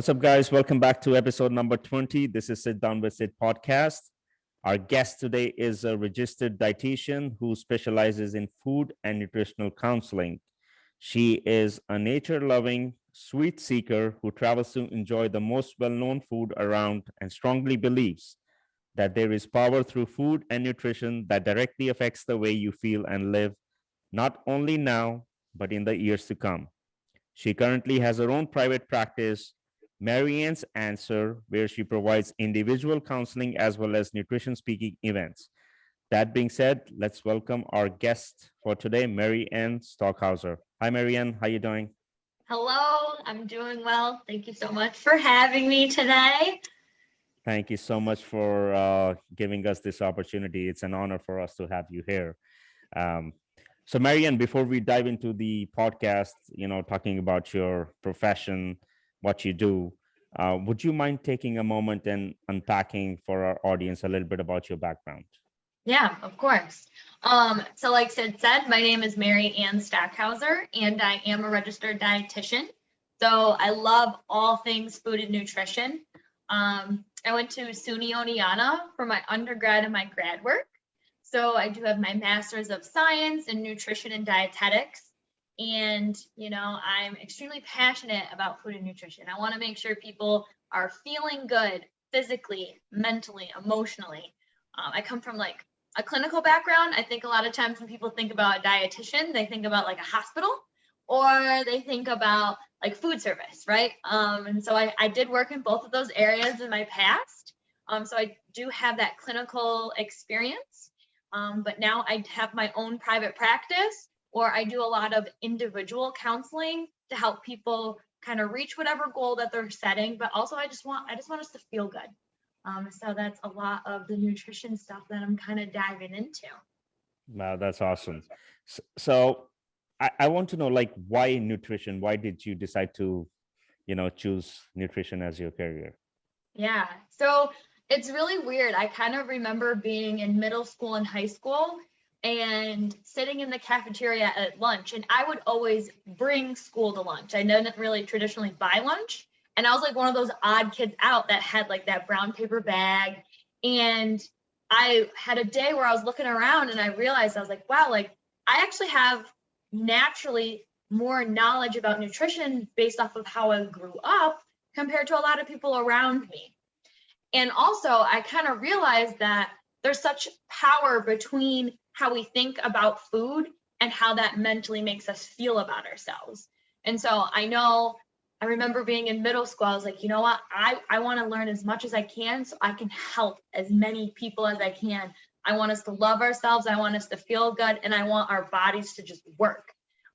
What's up, guys? Welcome back to episode number 20. This is Sit Down with Sid podcast. Our guest today is a registered dietitian who specializes in food and nutritional counseling. She is a nature-loving, sweet seeker who travels to enjoy the most well-known food around and strongly believes that there is power through food and nutrition that directly affects the way you feel and live, not only now, but in the years to come. She currently has her own private practice, MaryAnn's Answer, where she provides individual counseling as well as nutrition speaking events. That being said, let's welcome our guest for today, MaryAnn Stockhauser. Hi, MaryAnn. How you doing? Hello, I'm doing well. Thank you so much for having me today. Thank you so much for giving us this opportunity. It's an honor for us to have you here. So, MaryAnn, before we dive into the podcast, talking about your profession, what you do, would you mind taking a moment and unpacking for our audience a little bit about your background? Yeah, of course. So like Sid said, my name is MaryAnn Stockhauser, and I am a registered dietitian. So I love all things food and nutrition. I went to SUNY Oneonta for my undergrad and my grad work. So I do have my master's of science in nutrition and dietetics. And, I'm extremely passionate about food and nutrition. I want to make sure people are feeling good physically, mentally, emotionally. I come from like a clinical background. I think a lot of times when people think about a dietitian, they think about like a hospital or they think about like food service, right? And so I did work in both of those areas in my past. So I do have that clinical experience. But now I have my own private practice, or I do a lot of individual counseling to help people kind of reach whatever goal that they're setting. But also I just want us to feel good. So that's a lot of the nutrition stuff that I'm kind of diving into. Wow, that's awesome. So I want to know, like, why nutrition? Why did you decide to, choose nutrition as your career? Yeah, so it's really weird. I kind of remember being in middle school and high school and sitting in the cafeteria at lunch, and I would always bring school to lunch. I didn't really traditionally buy lunch, and I was like one of those odd kids out that had like that brown paper bag. And I had a day where I was looking around and I realized, I was like, wow, like I actually have naturally more knowledge about nutrition based off of how I grew up compared to a lot of people around me. And also I kind of realized that there's such power between how we think about food and how that mentally makes us feel about ourselves. And so I remember being in middle school, I was like, you know what, I want to learn as much as I can so I can help as many people as I can. I want us to love ourselves. I want us to feel good. And I want our bodies to just work.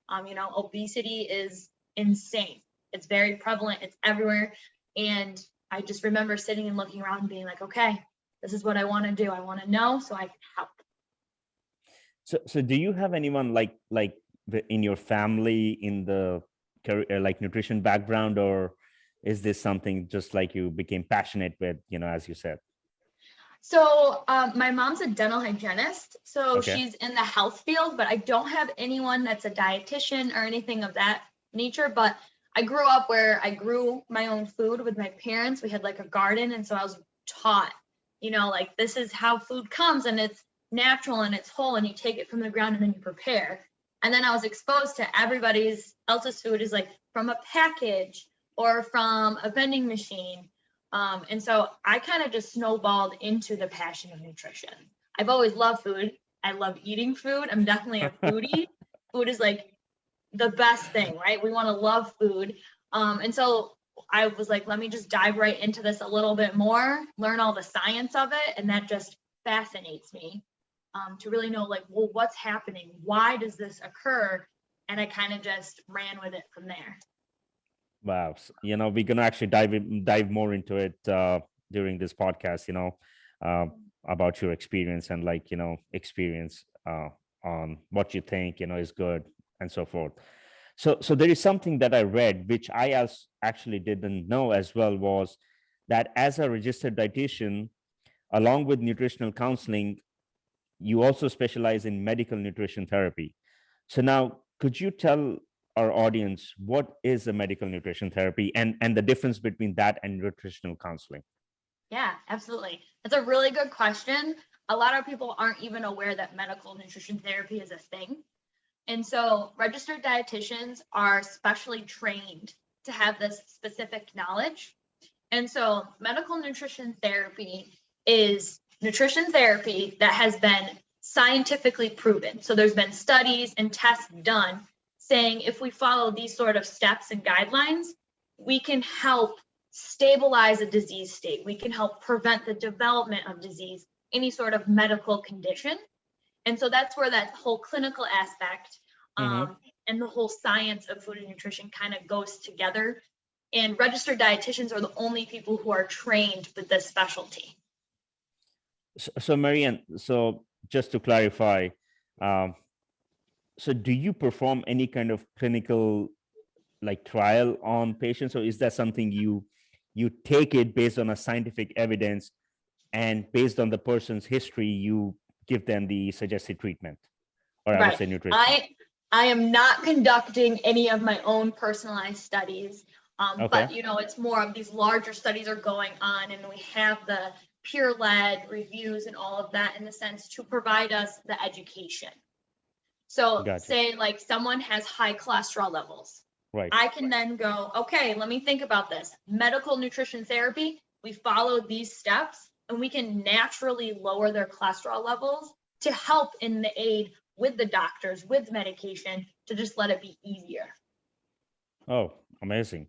Obesity is insane. It's very prevalent. It's everywhere. And I just remember sitting and looking around and being like, okay, this is what I want to do. I want to know so I can help. So do you have anyone like in your family in the career, like nutrition background, or is this something just like you became passionate with, as you said? So my mom's a dental hygienist, so Okay. she's in the health field, but I don't have anyone that's a dietitian or anything of that nature. But I grew up where I grew my own food with my parents. We had like a garden, and so I was taught, like this is how food comes, and it's natural and it's whole, and you take it from the ground and then you prepare. And then I was exposed to everybody's else's food is like from a package or from a vending machine. And so I kind of just snowballed into the passion of nutrition. I've always loved food. I love eating food. I'm definitely a foodie. Food is like the best thing, right? We want to love food. And so I was like, let me just dive right into this a little bit more, learn all the science of it. And that just fascinates me to really know like, well, what's happening? Why does this occur? And I kind of just ran with it from there. Wow. We're going to actually dive more into it during this podcast, about your experience and experience on what you think, is good and so forth. So there is something that I read, which I actually didn't know as well, was that as a registered dietitian, along with nutritional counseling, you also specialize in medical nutrition therapy. So now, could you tell our audience what is a medical nutrition therapy and the difference between that and nutritional counseling? Yeah, absolutely. That's a really good question. A lot of people aren't even aware that medical nutrition therapy is a thing. And so registered dietitians are specially trained to have this specific knowledge. And so medical nutrition therapy is nutrition therapy that has been scientifically proven. So there's been studies and tests done saying if we follow these sort of steps and guidelines, we can help stabilize a disease state. We can help prevent the development of disease, any sort of medical condition. And so that's where that whole clinical aspect and the whole science of food and nutrition kind of goes together. And registered dietitians are the only people who are trained with this specialty. So MaryAnn, so just to clarify, so do you perform any kind of clinical like trial on patients, or is that something you take it based on a scientific evidence and based on the person's history, you give them the suggested treatment, or I would say nutrition? I am not conducting any of my own personalized studies, but it's more of these larger studies are going on, and we have the peer-led reviews and all of that in the sense to provide us the education. So say like someone has high cholesterol levels. Right. I can then go, okay, let me think about this. Medical nutrition therapy, we follow these steps and we can naturally lower their cholesterol levels to help in the aid with the doctors, with medication, to just let it be easier. Oh, amazing.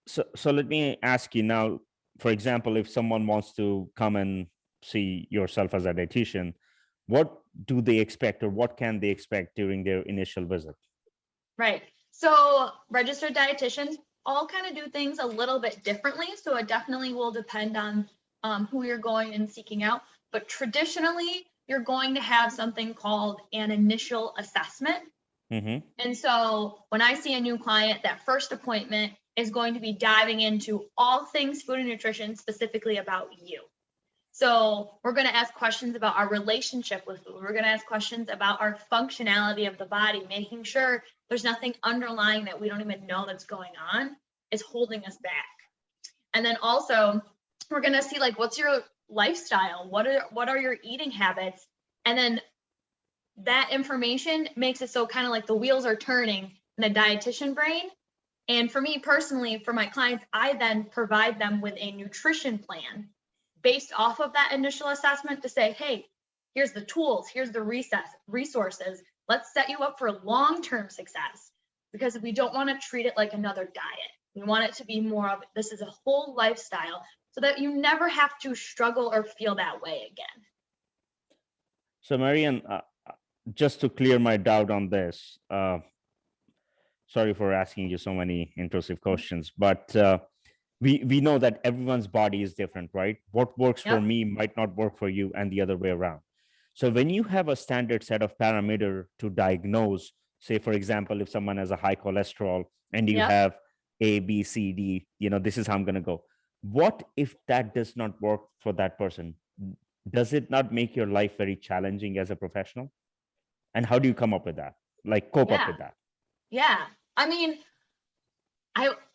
So let me ask you now, for example, if someone wants to come and see yourself as a dietitian, what do they expect or what can they expect during their initial visit? Right. So registered dietitians all kind of do things a little bit differently. So it definitely will depend on who you're going and seeking out. But traditionally, you're going to have something called an initial assessment. And so when I see a new client, that first appointment is going to be diving into all things food and nutrition, specifically about you. So we're going to ask questions about our relationship with food. We're going to ask questions about our functionality of the body, making sure there's nothing underlying that we don't even know that's going on is holding us back. And then also we're going to see like, what's your lifestyle? What are your eating habits? And then that information makes it so kind of like the wheels are turning in the dietitian brain. And for me personally, for my clients, I then provide them with a nutrition plan based off of that initial assessment to say, hey, here's the tools, here's the resources. Let's set you up for long-term success, because we don't want to treat it like another diet. We want it to be more of, this is a whole lifestyle so that you never have to struggle or feel that way again. So MaryAnn, just to clear my doubt on this, sorry for asking you so many intrusive questions, but we know that everyone's body is different, right? What works for me might not work for you and the other way around. So when you have a standard set of parameter to diagnose, say, for example, if someone has a high cholesterol and you have A, B, C, D, this is how I'm going to go. What if that does not work for that person? Does it not make your life very challenging as a professional? And how do you come up with that? Like cope up with that? Yeah. I mean,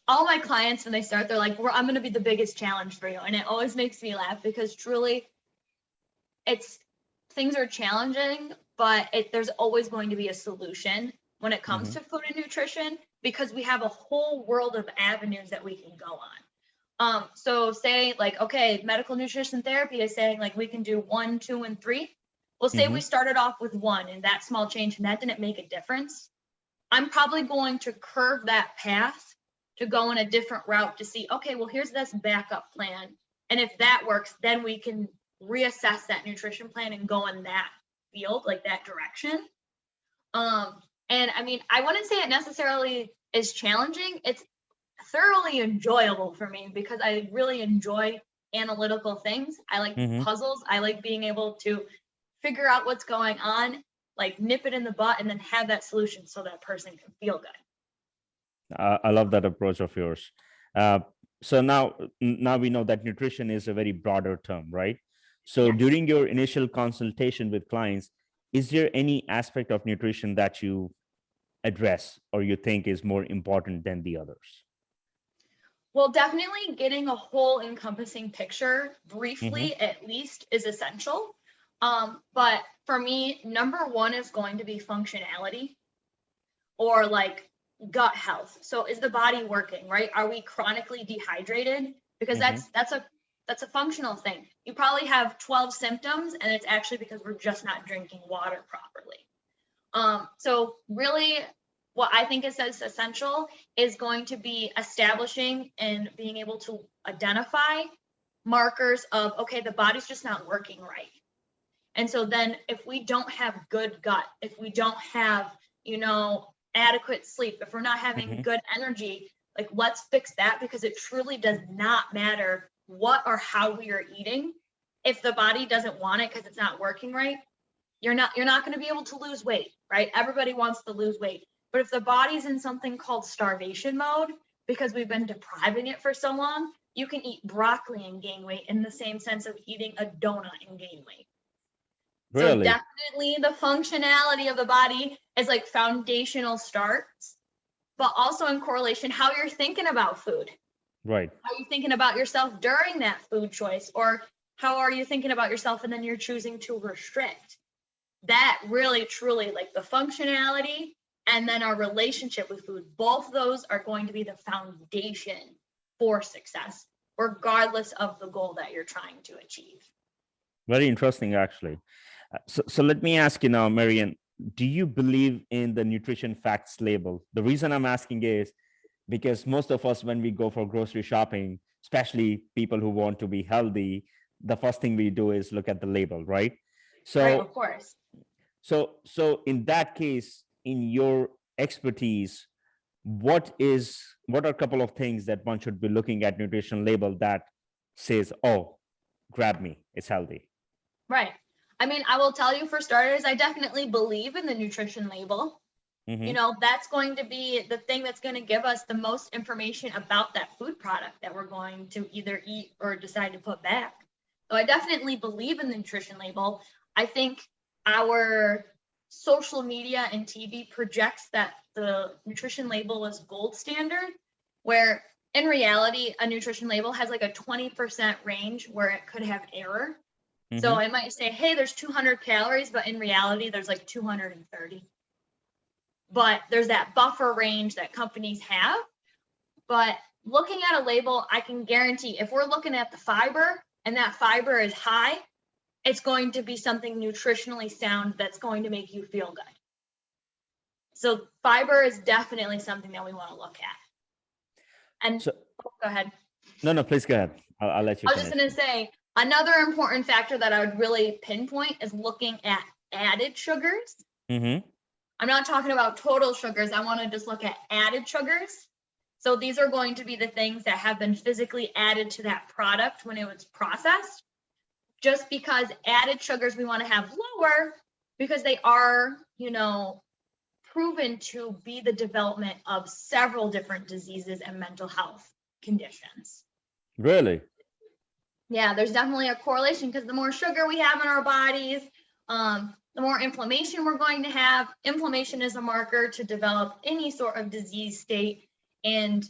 all my clients, when they start, they're like, I'm going to be the biggest challenge for you. And it always makes me laugh because truly things are challenging, but there's always going to be a solution when it comes to food and nutrition, because we have a whole world of avenues that we can go on. So say like, okay, medical nutrition therapy is saying like, we can do 1, 2, and 3. Well, say we started off with 1 and that small change and that didn't make a difference. I'm probably going to curve that path to go in a different route to see, okay, well, here's this backup plan. And if that works, then we can reassess that nutrition plan and go in that field, like that direction. And I mean, I wouldn't say it necessarily is challenging. It's thoroughly enjoyable for me because I really enjoy analytical things. I like puzzles. I like being able to figure out what's going on, like nip it in the butt and then have that solution so that person can feel good. I love that approach of yours. So now we know that nutrition is a very broader term, right? So during your initial consultation with clients, is there any aspect of nutrition that you address or you think is more important than the others? Well, definitely getting a whole encompassing picture briefly, Mm-hmm. at least, is essential. But for me, number one is going to be functionality or like gut health. So is the body working, right? Are we chronically dehydrated? Because Mm-hmm. that's a functional thing. You probably have 12 symptoms and it's actually because we're just not drinking water properly. So really what I think is essential is going to be establishing and being able to identify markers of, okay, the body's just not working right. And so then if we don't have good gut, if we don't have, adequate sleep, if we're not having Mm-hmm. good energy, like let's fix that, because it truly does not matter what or how we are eating. If the body doesn't want it because it's not working right, you're not going to be able to lose weight, right? Everybody wants to lose weight. But if the body's in something called starvation mode, because we've been depriving it for so long, you can eat broccoli and gain weight in the same sense of eating a donut and gain weight. So Really? definitely the functionality of the body is like foundational starts, but also in correlation, how you're thinking about food. Right. How are you thinking about yourself during that food choice? Or how are you thinking about yourself and then you're choosing to restrict? That really, truly, like the functionality and then our relationship with food, both those are going to be the foundation for success, regardless of the goal that you're trying to achieve. Very interesting, actually. So let me ask you now, MaryAnn, do you believe in the nutrition facts label? The reason I'm asking is because most of us, when we go for grocery shopping, especially people who want to be healthy, the first thing we do is look at the label, right? Right, of So, course. so in that case, in your expertise, what are a couple of things that one should be looking at nutrition label that says, oh, grab me, it's healthy? Right. I mean, I will tell you, for starters, I definitely believe in the nutrition label. Mm-hmm. That's going to be the thing that's going to give us the most information about that food product that we're going to either eat or decide to put back. So I definitely believe in the nutrition label. I think our social media and TV projects that the nutrition label is gold standard, where in reality, a nutrition label has like a 20% range where it could have error. So Mm-hmm. I might say, hey, there's 200 calories, but in reality, there's like 230. But there's that buffer range that companies have. But looking at a label, I can guarantee if we're looking at the fiber and that fiber is high, it's going to be something nutritionally sound that's going to make you feel good. So fiber is definitely something that we want to look at. And So, go ahead. no, please go ahead. I'll let you I was finish. just going to say, another important factor that I would really pinpoint is looking at added sugars. Mm-hmm. I'm not talking about total sugars. I want to just look at added sugars. So these are going to be the things that have been physically added to that product when it was processed. Just because added sugars we want to have lower because they are, proven to be the development of several different diseases and mental health conditions. Really? Yeah, there's definitely a correlation because the more sugar we have in our bodies, the more inflammation we're going to have. Inflammation is a marker to develop any sort of disease state. And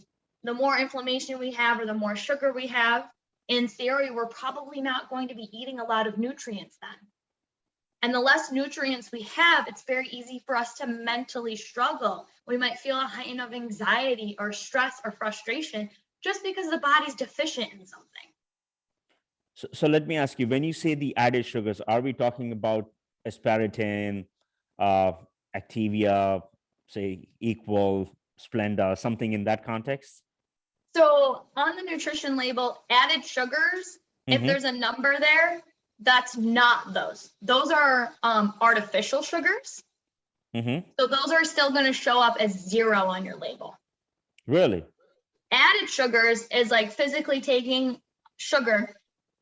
the more inflammation we have or the more sugar we have, in theory, we're probably not going to be eating a lot of nutrients then. And the less nutrients we have, it's very easy for us to mentally struggle. We might feel a heightened of anxiety or stress or frustration just because the body's deficient in something. So let me ask you, when you say the added sugars, are we talking about aspartame, Activia, say Equal, Splenda, something in that context? So on the nutrition label, added sugars, if Mm-hmm. there's a number there, that's not those. Those are artificial sugars. Mm-hmm. So those are still going to show up as 0 on your label. Really? Added sugars is like physically taking sugar,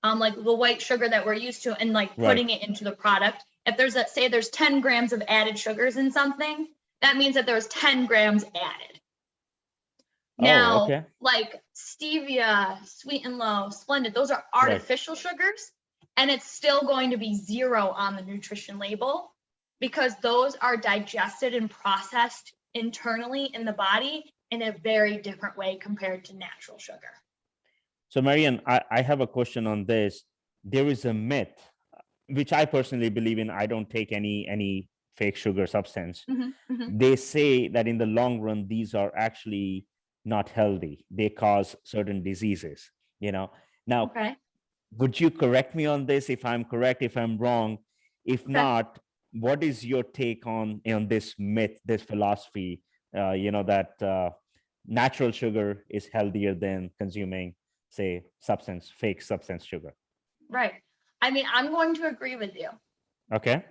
like the white sugar that we're used to, and like putting it into the product. If there's say there's 10 grams of added sugars in something, that means that there's 10 grams added. Now, okay. like stevia, sweet and low, splendid, those are artificial sugars, and it's still going to be 0 on the nutrition label because those are digested and processed internally in the body in a very different way compared to natural sugar. So MaryAnn, I have a question on this. There is a myth, which I personally believe in. I don't take any fake sugar substance. They say that in the long run, these are actually not healthy. They cause certain diseases, Now, Okay. would you correct me on this if I'm correct, if I'm wrong? If not, what is your take on this myth, this philosophy, that natural sugar is healthier than consuming, say, fake substance sugar? Right. I mean, I'm going to agree with you. Okay.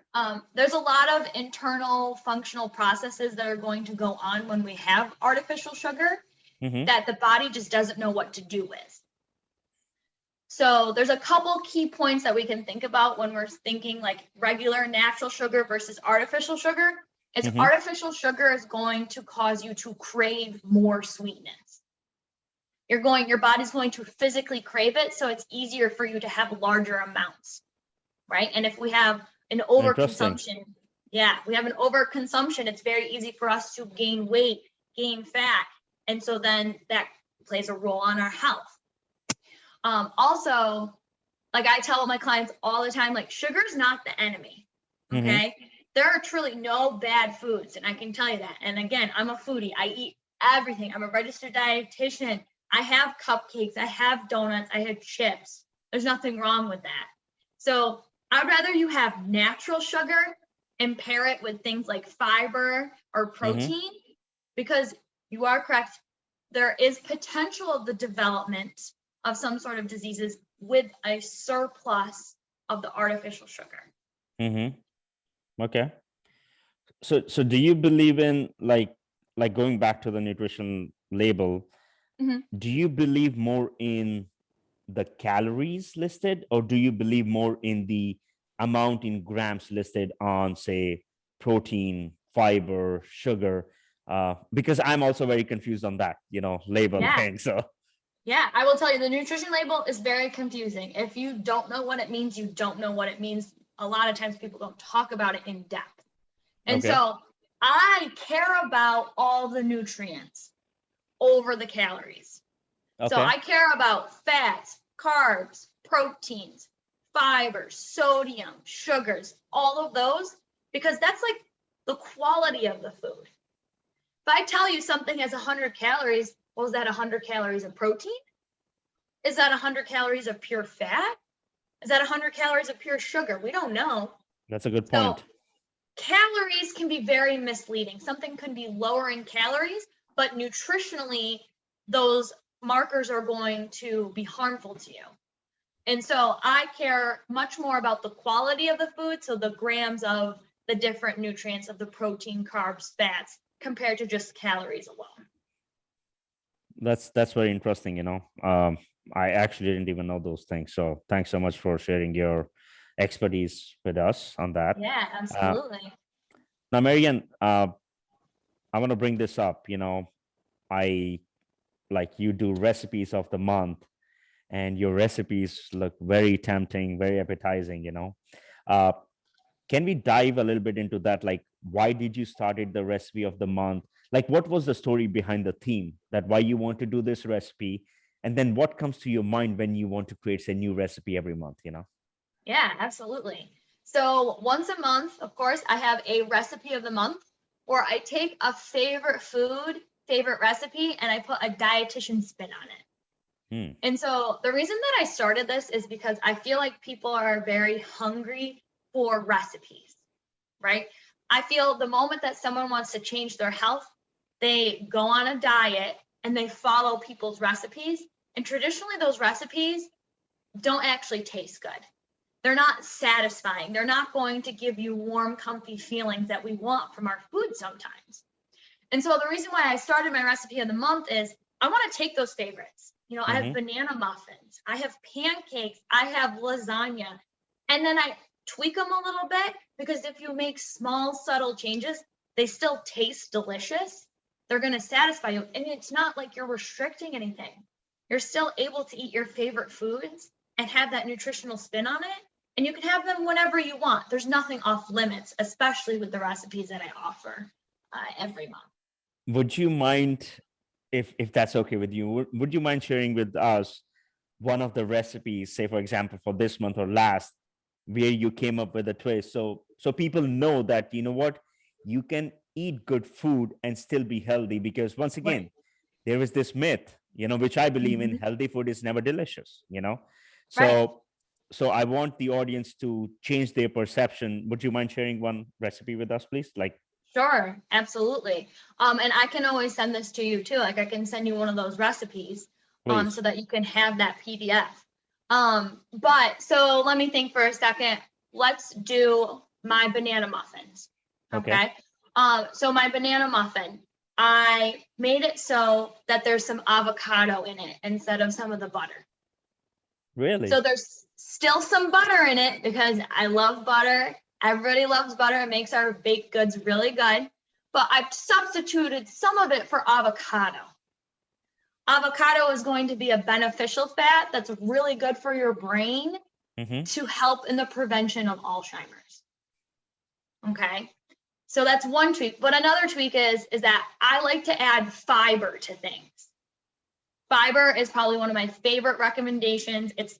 There's a lot of internal functional processes that are going to go on when we have artificial sugar that the body just doesn't know what to do with. So there's a couple key points that we can think about when we're thinking like regular natural sugar versus artificial sugar. Artificial sugar is going to cause you to crave more sweetness. Your body's going to physically crave it, so it's easier for you to have larger amounts, right? And if we have an overconsumption, it's very easy for us to gain weight, gain fat, and so then that plays a role on our health. Also, like I tell my clients all the time, like sugar's not the enemy, okay? There are truly no bad foods, and I can tell you that. And again, I'm a foodie. I eat everything. I'm a registered dietitian. I have cupcakes. I have donuts. I have chips. There's nothing wrong with that. So I'd rather you have natural sugar and pair it with things like fiber or protein, because you are correct. There is potential of the development of some sort of diseases with a surplus of the artificial sugar. Okay. So do you believe in like going back to the nutrition label, do you believe more in the calories listed, or do you believe more in the amount in grams listed on, say, protein, fiber, sugar? Because I'm also very confused on that, label thing. So yeah, I will tell you, the nutrition label is very confusing. If you don't know what it means, you don't know what it means. A lot of times people don't talk about it in depth. And so I care about all the nutrients over the calories. So I care about fats, carbs, proteins, fibers, sodium, sugars, all of those, because that's like the quality of the food. If I tell you something has 100 calories, well, is that 100 calories of protein? Is that 100 calories of pure fat? Is that 100 calories of pure sugar? We don't know. That's a good point. So, calories can be very misleading. Something can be lower in calories, but nutritionally, those markers are going to be harmful to you. And so I care much more about the quality of the food, so the grams of the different nutrients of the protein, carbs, fats, compared to just calories alone. That's very interesting. I actually didn't even know those things. So thanks so much for sharing your expertise with us on that. Yeah, absolutely. Now, MaryAnn, I want to bring this up. I like you do recipes of the month, and your recipes look very tempting, very appetizing. Can we dive a little bit into that? Like, why did you started the recipe of the month? Like, what was the story behind the theme, that why you want to do this recipe? And then what comes to your mind when you want to create a new recipe every month, Yeah, absolutely. So once a month, of course, I have a recipe of the month, where I take a favorite food, favorite recipe, and I put a dietitian spin on it. And so the reason that I started this is because I feel like people are very hungry for recipes, right? I feel the moment that someone wants to change their health, they go on a diet and they follow people's recipes. And traditionally, those recipes don't actually taste good. They're not satisfying. They're not going to give you warm, comfy feelings that we want from our food sometimes. And so the reason why I started my recipe of the month is I want to take those favorites. I have banana muffins, I have pancakes, I have lasagna, and then I tweak them a little bit, because if you make small, subtle changes, they still taste delicious. They're going to satisfy you. And it's not like you're restricting anything. You're still able to eat your favorite foods and have that nutritional spin on it. And you can have them whenever you want. There's nothing off limits, especially with the recipes that I offer every month. would you mind, if that's okay with you, would you mind sharing with us one of the recipes, say for example for this month or last, where you came up with a twist, so people know that, you know what, you can eat good food and still be healthy? Because once Right. again, there is this myth, which I believe in: Mhm. healthy food is never delicious. Right. So I want the audience to change their perception. Would you mind sharing one recipe with us, please? Like, Sure, absolutely. And I can always send this to you too. Like I can send you one of those recipes, so please. that you can have that PDF. But so let me think for a second. Let's do my banana muffins. Okay. Okay. So my banana muffin, I made it so that there's some avocado in it instead of some of the butter. Really? So there's still some butter in it because I love butter. Everybody loves butter. It makes our baked goods really good. But I've substituted some of it for avocado. Avocado is going to be a beneficial fat that's really good for your brain Mm-hmm. to help in the prevention of Alzheimer's. Okay. So that's one tweak. But another tweak is that I like to add fiber to things. Fiber is probably one of my favorite recommendations. It's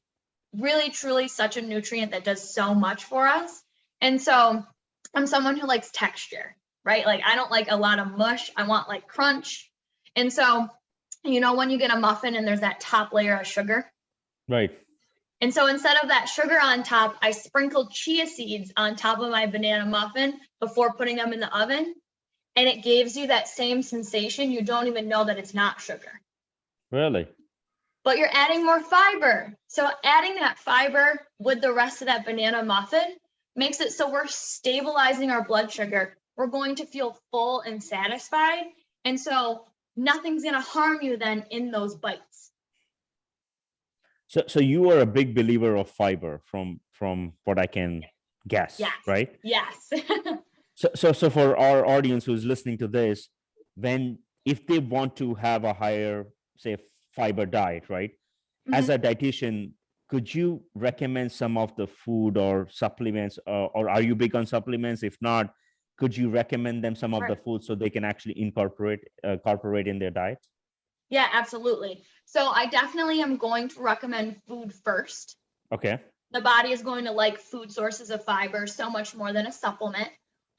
really, truly such a nutrient that does so much for us. And so I'm someone who likes texture, right? Like I don't like a lot of mush. I want like crunch. And so, when you get a muffin and there's that top layer of sugar. Right. And so instead of that sugar on top, I sprinkled chia seeds on top of my banana muffin before putting them in the oven. And it gives you that same sensation. You don't even know that it's not sugar. Really? But you're adding more fiber. So adding that fiber with the rest of that banana muffin makes it so we're stabilizing our blood sugar. We're going to feel full and satisfied. And so nothing's going to harm you then in those bites. So you are a big believer of fiber, from what I can guess, Yes. right? Yes. So for our audience who's listening to this, if they want to have a higher, say, fiber diet, right? As Mhm. a dietitian, could you recommend some of the food or supplements, or are you big on supplements? If not, could you recommend them some of the Sure. food so they can actually incorporate in their diet? Yeah, absolutely. So I definitely am going to recommend food first. Okay. The body is going to like food sources of fiber so much more than a supplement.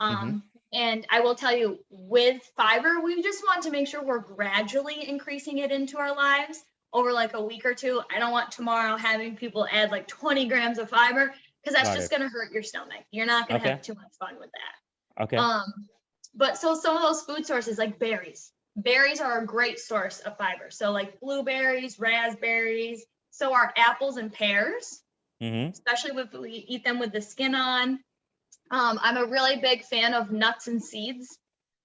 Mm-hmm. And I will tell you, with fiber, we just want to make sure we're gradually increasing it into our lives over like a week or two. I don't want tomorrow having people add like 20 grams of fiber because that's Got just it. going to hurt your stomach. You're not going to Okay. have too much fun with that. Okay. But so some of those food sources like berries are a great source of fiber. So like blueberries, raspberries, so are apples and pears, Mm-hmm. especially if we eat them with the skin on. I'm a really big fan of nuts and seeds.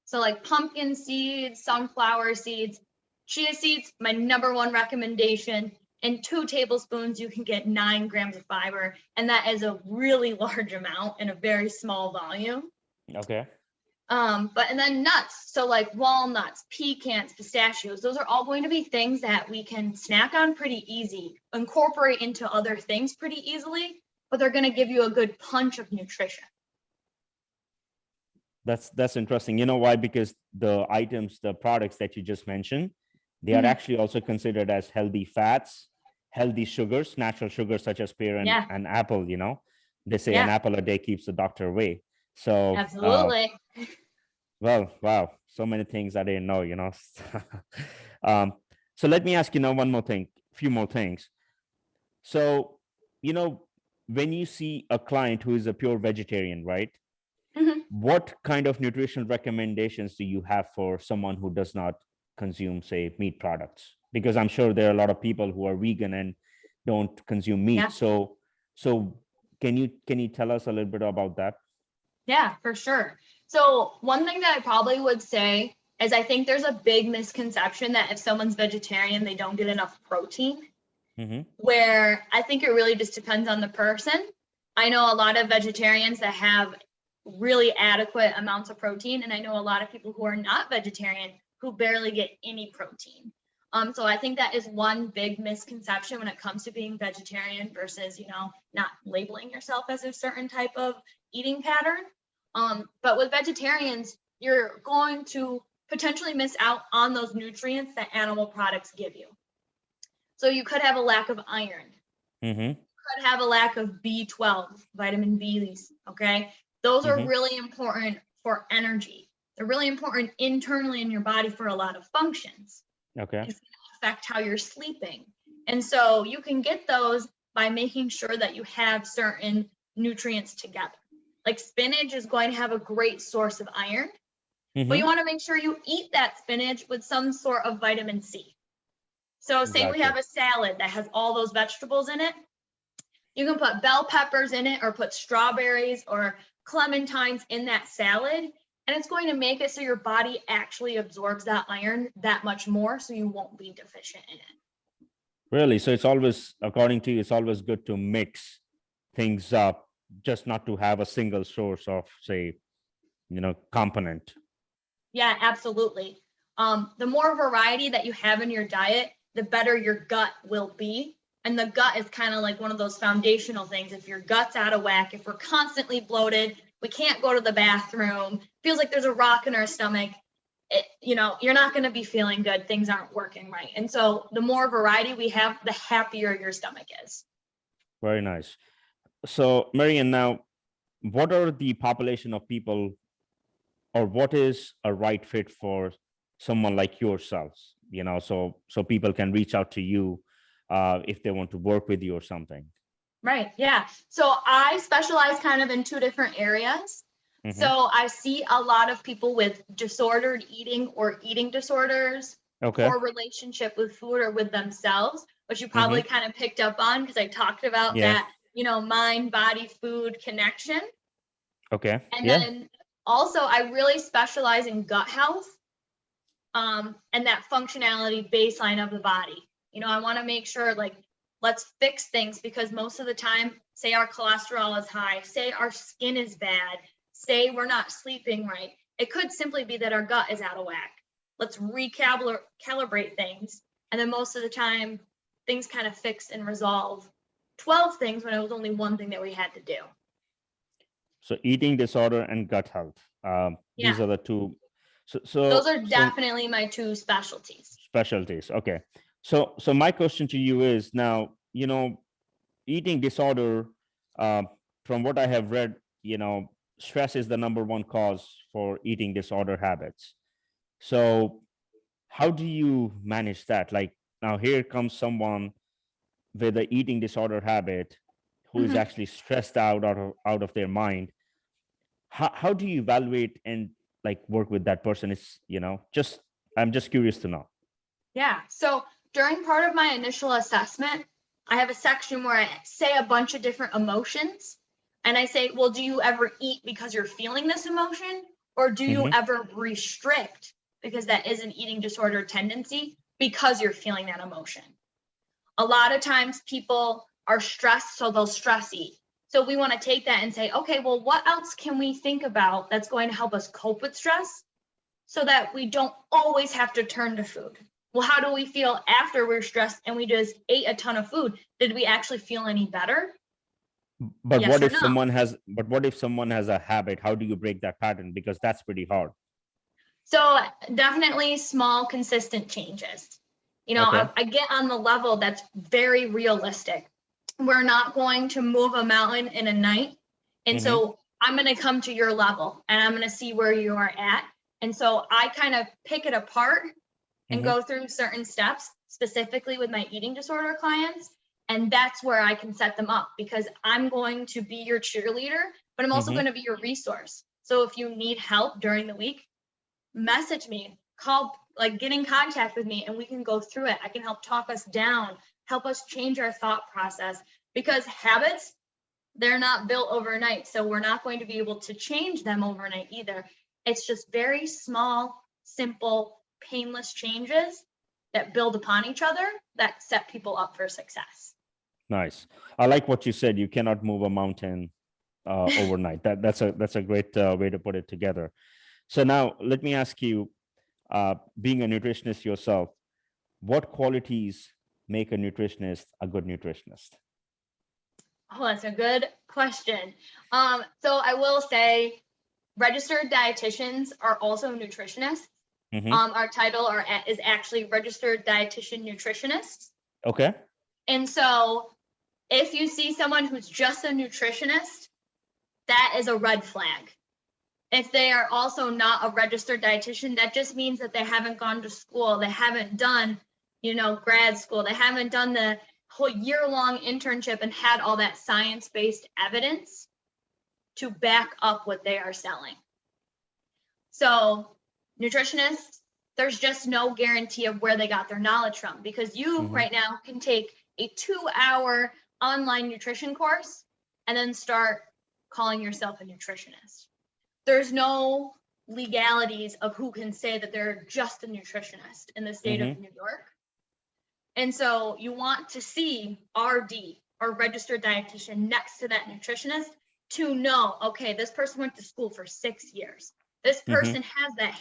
So like pumpkin seeds, sunflower seeds, chia seeds, my number one recommendation. In 2 tablespoons, you can get 9 grams of fiber. And that is a really large amount in a very small volume. Okay. And then nuts. So like walnuts, pecans, pistachios, those are all going to be things that we can snack on pretty easy, incorporate into other things pretty easily, but they're going to give you a good punch of nutrition. That's interesting. You know why? Because the products that you just mentioned, they are Mhm. actually also considered as healthy fats, healthy sugars, natural sugars such as pear and, Yeah. and apple. They say an Yeah, apple a day keeps the doctor away. So, absolutely. well, wow, so many things I didn't know. um, so let me ask one more thing, few more things. So, you know, when you see a client who is a pure vegetarian, right? Mhm. What kind of nutritional recommendations do you have for someone who does not consume, say, meat products? Because I'm sure there are a lot of people who are vegan and don't consume Yeah. meat. So can you tell us a little bit about that? Yeah, for sure. So one thing that I probably would say is I think there's a big misconception that if someone's vegetarian, they don't get enough protein, Mm-hmm. where I think it really just depends on the person. I know a lot of vegetarians that have really adequate amounts of protein, and I know a lot of people who are not vegetarian who barely get any protein. So I think that is one big misconception when it comes to being vegetarian versus, not labeling yourself as a certain type of eating pattern. But with vegetarians, you're going to potentially miss out on those nutrients that animal products give you. So you could have a lack of iron. Mm-hmm. Could have a lack of B12, vitamin B, okay? Those are really important for energy. They're really important internally in your body for a lot of functions. Okay. It's going to affect how you're sleeping. And so you can get those by making sure that you have certain nutrients together. Like spinach is going to have a great source of iron, but you want to make sure you eat that spinach with some sort of vitamin C. So say we have a salad that has all those vegetables in it. You can put bell peppers in it or put strawberries or clementines in that salad, and it's going to make it so your body actually absorbs that iron that much more, so you won't be deficient in it. Really? So it's always, according to you, it's always good to mix things up, just not to have a single source of, say, component. Yeah, absolutely. The more variety that you have in your diet, the better your gut will be. And the gut is kind of like one of those foundational things. If your gut's out of whack, if we're constantly bloated, we can't go to the bathroom, feels like there's a rock in our stomach, you're not going to be feeling good. Things aren't working right. And so the more variety we have, the happier your stomach is. Very nice. So, MaryAnn, now, what are the population of people, or what is a right fit for someone like yourselves? So people can reach out to you if they want to work with you or something. Right. Yeah. So I specialize kind of in two different areas. So I see a lot of people with disordered eating or eating disorders, poor relationship with food or with themselves, which you probably kind of picked up on because I talked about that, mind, body, food connection. Okay. And then also I really specialize in gut health and that functionality baseline of the body. I want to make sure, let's fix things, because most of the time, say our cholesterol is high, say our skin is bad, say we're not sleeping right. It could simply be that our gut is out of whack. Let's recalibrate things. And then most of the time, things kind of fix and resolve 12 things when it was only one thing that we had to do. So eating disorder and gut health. These are the two. So those are definitely my two specialties. Specialties. Okay. So my question to you is now, eating disorder, from what I have read, stress is the number one cause for eating disorder habits. So how do you manage that? Like, now here comes someone with an eating disorder habit who is actually stressed out of their mind. How do you evaluate and work with that person? It's, I'm just curious to know. Yeah. So during part of my initial assessment, I have a section where I say a bunch of different emotions. And I say, well, do you ever eat because you're feeling this emotion? Or do you ever restrict, because that is an eating disorder tendency, because you're feeling that emotion? A lot of times people are stressed, so they'll stress eat. So we want to take that and say, okay, well, what else can we think about that's going to help us cope with stress so that we don't always have to turn to food? Well, how do we feel after we're stressed and we just ate a ton of food? Did we actually feel any better? But yes, what if someone has a habit? How do you break that pattern? Because that's pretty hard. So definitely small, consistent changes. I get on the level that's very realistic. We're not going to move a mountain in a night. And so I'm going to come to your level and I'm going to see where you are at. And so I kind of pick it apart and go through certain steps, specifically with my eating disorder clients. And that's where I can set them up, because I'm going to be your cheerleader, but I'm also going to be your resource. So if you need help during the week, message me, call, get in contact with me, and we can go through it. I can help talk us down, help us change our thought process, because habits, they're not built overnight. So we're not going to be able to change them overnight either. It's just very small, simple, painless changes that build upon each other that set people up for success. Nice. I like what you said. You cannot move a mountain overnight. That's a great way to put it together. So now let me ask you, being a nutritionist yourself, what qualities make a nutritionist a good nutritionist? Oh, that's a good question. So I will say registered dietitians are also nutritionists. Our title is actually Registered Dietitian Nutritionist. Okay. And so if you see someone who's just a nutritionist, that is a red flag. If they are also not a registered dietitian, that just means that they haven't gone to school. They haven't done, grad school. They haven't done the whole year-long internship and had all that science-based evidence to back up what they are selling. So nutritionists, there's just no guarantee of where they got their knowledge from, because you right now can take a 2-hour online nutrition course and then start calling yourself a nutritionist. There's no legalities of who can say that they're just a nutritionist in the state of New York. And so you want to see RD, or registered dietitian, next to that nutritionist to know, okay, this person went to school for 6 years. This person has that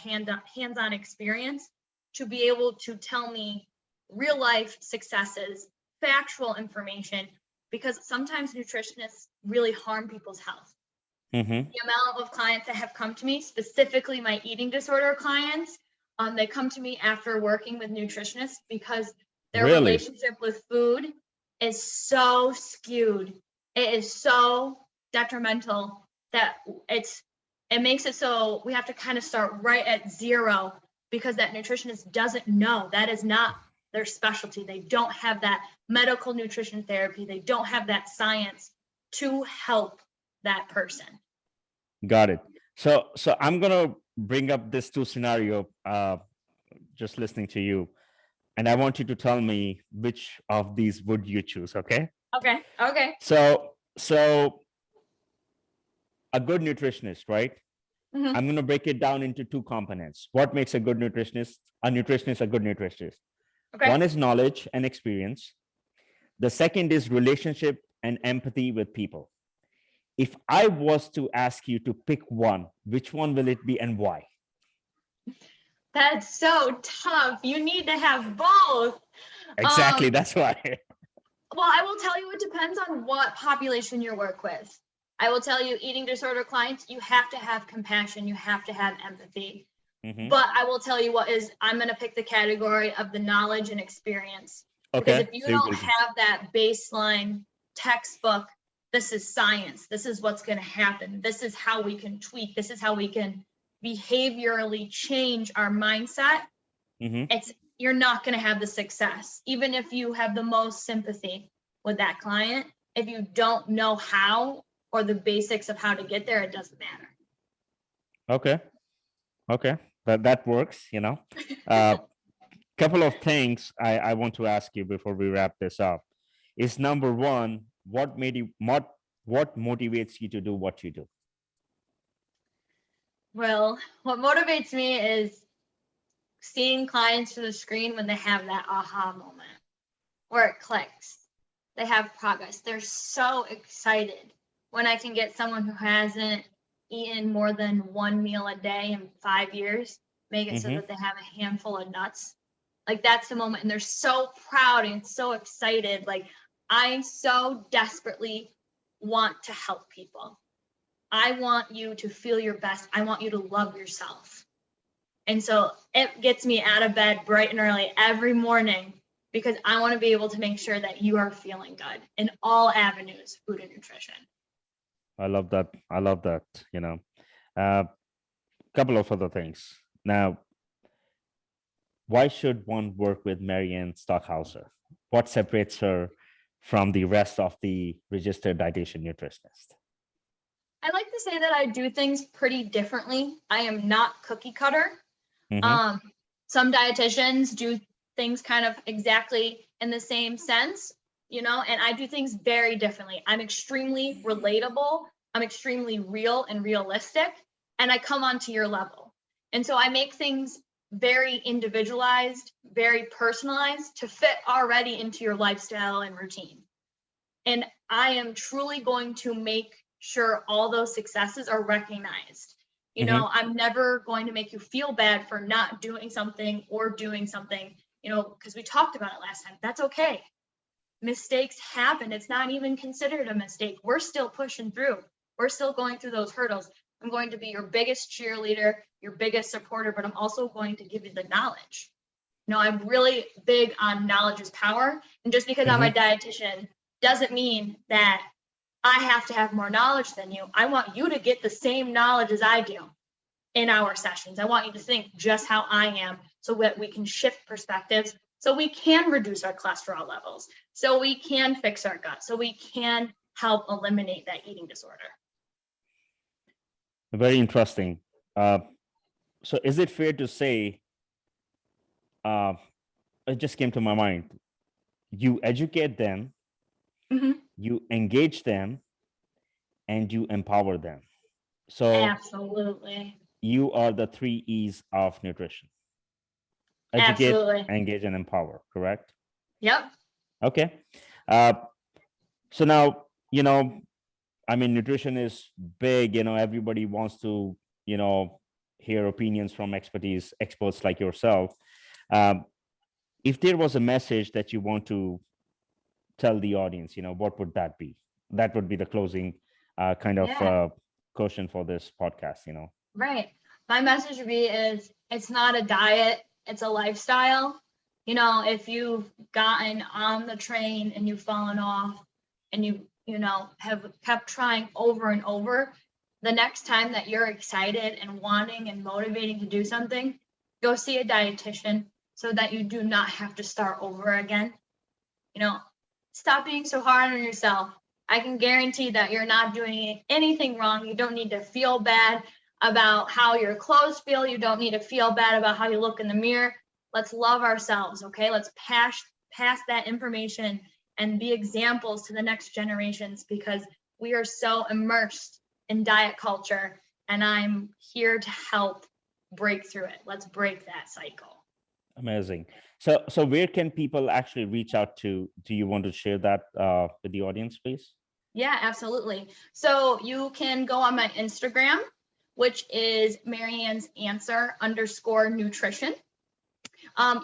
hands-on experience to be able to tell me real life successes, factual information, because sometimes nutritionists really harm people's health. The amount of clients that have come to me, specifically my eating disorder clients, they come to me after working with nutritionists because their relationship with food is so skewed. It is so detrimental that it makes it so we have to kind of start right at zero, because that nutritionist doesn't know. That is not their specialty. They don't have that medical nutrition therapy. They don't have that science to help that person. Got it. So I'm gonna bring up this two scenario just listening to you, and I want you to tell me which of these would you choose. Okay. Okay. So a good nutritionist, right? Mm-hmm. I'm going to break it down into two components. What makes a good nutritionist? A nutritionist a good nutritionist. Okay. One is knowledge and experience. The second is relationship and empathy with people. If I was to ask you to pick one, which one will it be and why? That's so tough. You need to have both. Exactly. That's why. Well, I will tell you, it depends on what population you work with. I will tell you, eating disorder clients, you have to have compassion. You have to have empathy. But I will tell you I'm going to pick the category of the knowledge and experience. Because if you don't have that baseline textbook, this is science, this is what's going to happen, this is how we can tweak, this is how we can behaviorally change our mindset, you're not going to have the success. Even if you have the most sympathy with that client, if you don't know how or the basics of how to get there, it doesn't matter. Okay. That works, Couple of things I want to ask you before we wrap this up is, number one, what motivates you to do what you do? Well, what motivates me is seeing clients through the screen when they have that aha moment where it clicks. They have progress. They're so excited when I can get someone who hasn't eaten more than one meal a day in 5 years, make it so that they have a handful of nuts. Like, that's the moment. And they're so proud and so excited. Like, I so desperately want to help people. I want you to feel your best. I want you to love yourself. And so it gets me out of bed bright and early every morning, because I want to be able to make sure that you are feeling good in all avenues, food and nutrition. I love that. Couple of other things. Now, why should one work with MaryAnn Stockhauser? What separates her from the rest of the registered dietitian nutritionist? I like to say that I do things pretty differently. I am not cookie cutter. Some dietitians do things kind of exactly in the same sense, and I do things very differently. I'm extremely relatable. I'm extremely real and realistic, and I come onto your level. And so I make things very individualized, very personalized to fit already into your lifestyle and routine. And I am truly going to make sure all those successes are recognized. I'm never going to make you feel bad for not doing something or doing something, because we talked about it last time. That's okay. Mistakes happen. It's not even considered a mistake. We're still pushing through. We're still going through those hurdles. I'm going to be your biggest cheerleader, your biggest supporter, but I'm also going to give you the knowledge. I'm really big on knowledge is power. And just because I'm a dietitian doesn't mean that I have to have more knowledge than you. I want you to get the same knowledge as I do in our sessions. I want you to think just how I am so that we can shift perspectives, so we can reduce our cholesterol levels, so we can fix our gut, so we can help eliminate that eating disorder. Very interesting. So is it fair to say, it just came to my mind, you educate them, you engage them, and you empower them. So absolutely, you are the 3 E's of nutrition. Educate, absolutely, engage, and empower, correct? Yep. Okay. So now, I mean, nutrition is big, everybody wants to, hear opinions from experts like yourself. If there was a message that you want to tell the audience, what would that be? That would be the closing kind of question for this podcast, Right. My message would be is it's not a diet, it's a lifestyle. If you've gotten on the train and you've fallen off and you have kept trying over and over, the next time that you're excited and wanting and motivating to do something, go see a dietitian so that you do not have to start over again. Stop being so hard on yourself. I can guarantee that you're not doing anything wrong. You don't need to feel bad about how your clothes feel. You don't need to feel bad about how you look in the mirror. Let's love ourselves, okay? Let's pass that information and be examples to the next generations, because we are so immersed in diet culture, and I'm here to help break through it. Let's break that cycle. Amazing. So where can people actually reach out to? Do you want to share that with the audience, please? Yeah, absolutely. So you can go on my Instagram, which is MaryAnn's Answer _nutrition.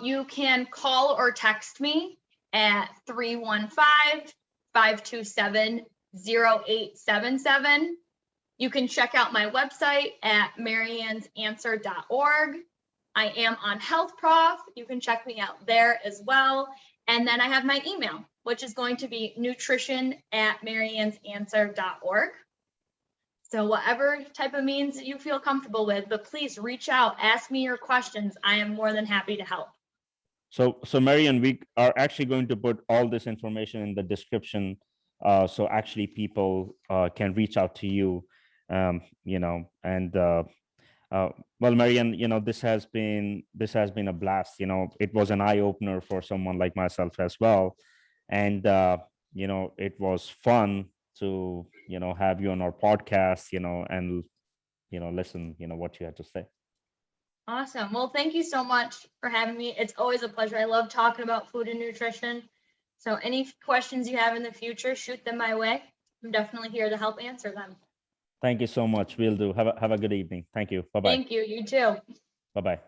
You can call or text me at 315-527-0877. You can check out my website at MaryAnn'sAnswer.org. I am on Health Prof. You can check me out there as well. And then I have my email, which is going to be nutrition@MaryAnn'sAnswer.org. So whatever type of means that you feel comfortable with, but please reach out, ask me your questions. I am more than happy to help. So MaryAnn, we are actually going to put all this information in the description, so actually people can reach out to you, and well, MaryAnn, this has been a blast. It was an eye opener for someone like myself as well, and it was fun to have you on our podcast, and listen, what you had to say. Awesome. Well, thank you so much for having me. It's always a pleasure. I love talking about food and nutrition. So any questions you have in the future, shoot them my way. I'm definitely here to help answer them. Thank you so much. Will do. Have a good evening. Thank you. Bye-bye. Thank you. You too. Bye-bye.